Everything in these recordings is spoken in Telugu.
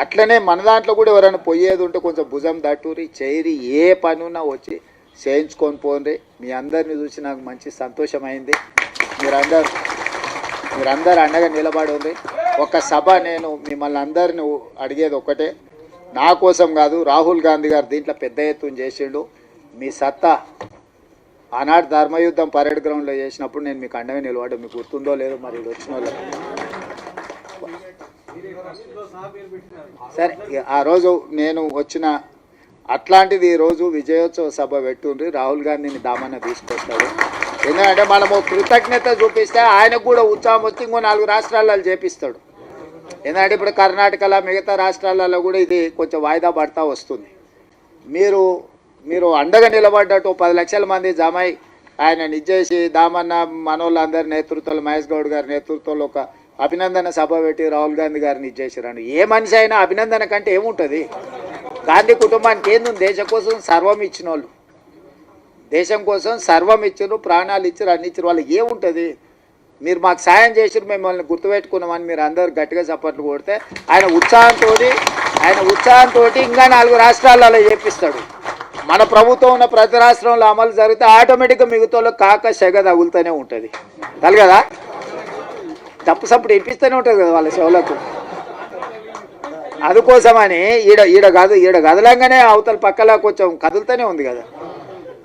అట్లనే మన దాంట్లో కూడా ఎవరైనా పోయేది ఉంటే కొంచెం భుజం దట్టూరి చేరి ఏ పని ఉన్నా వచ్చి చేయించుకొని పోండి. మీ అందరిని చూసి నాకు మంచి సంతోషమైంది. మీరందరూ అండగా నిలబడి ఉంది. ఒక సభ నేను మిమ్మల్ని అందరిని అడిగేది ఒకటే, నా కోసం కాదు, రాహుల్ గాంధీ గారు దీంట్లో పెద్ద ఎత్తున చేసిండు. మీ సత్తా ఆనాడు ధర్మయుద్ధం పరేడ్ గ్రౌండ్లో చేసినప్పుడు నేను మీకు అండగా నిలబడ్డా. మీకు గుర్తుందో లేదో మరి వచ్చిన వాళ్ళకి. సరే, ఆ రోజు నేను వచ్చిన అట్లాంటిది ఈరోజు విజయోత్సవ సభ పెట్టుండ్రి. రాహుల్ గాంధీని దామన్న తీసుకొస్తాడు. ఎందుకంటే మనము కృతజ్ఞత చూపిస్తే ఆయనకు కూడా ఉత్సాహం వచ్చి ఇంకో 4 రాష్ట్రాలలో చేపిస్తాడు. ఎందుకంటే ఇప్పుడు కర్ణాటకలో మిగతా రాష్ట్రాలలో కూడా ఇది కొంచెం వాయిదా పడతా వస్తుంది. మీరు అండగా నిలబడ్డట్టు 10 లక్షల మంది జమై ఆయన నిజేసి దామన్న మనోళ్ళందరి నేతృత్వంలో, మహేష్ గౌడ్ గారి నేతృత్వంలో ఒక అభినందన సభ పెట్టి రాహుల్ గాంధీ గారిని ఇచ్చేసారండి. ఏ మనిషి అయినా అభినందన కంటే ఏముంటుంది? గాంధీ కుటుంబానికి ఏంది? దేశం కోసం సర్వం ఇచ్చిన వాళ్ళు, దేశం కోసం సర్వం ఇచ్చారు, ప్రాణాలు ఇచ్చారు, అన్ని ఇచ్చారు. వాళ్ళకి ఏముంటుంది? మీరు మాకు సాయం చేసారు, మిమ్మల్ని గుర్తుపెట్టుకున్నామని మీరు అందరు గట్టిగా చప్పట్లు కొడితే ఆయన ఉత్సాహంతో ఇంకా 4 రాష్ట్రాలలో చేపిస్తాడు. మన ప్రభుత్వం ఉన్న ప్రతి రాష్ట్రంలో అమలు జరిగితే ఆటోమేటిక్గా మిగతాలో కాక సెగ తగులుతూనే ఉంటుంది. తగలదా? తప్పు సప్పుడు ఇప్పిస్తూనే ఉంటుంది కదా వాళ్ళ చెవులకు. అందుకోసమని ఈడ కదలంగానే అవతల పక్కలా కొంచెం కదులుతూనే ఉంది కదా.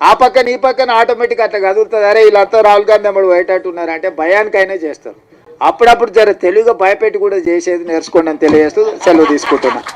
ఆ పక్కన ఈ పక్కన ఆటోమేటిక్ అట్లా కదులుతుంది. అరే వీళ్ళంతా రాహుల్ గాంధీ అమ్మడు పోయేటట్టు ఉన్నారంటే భయానికైనా చేస్తారు. అప్పుడప్పుడు తెలివిగా భయపెట్టి కూడా చేసేది నేర్చుకోండి అని తెలియజేస్తూ సెలవు తీసుకుంటున్నా.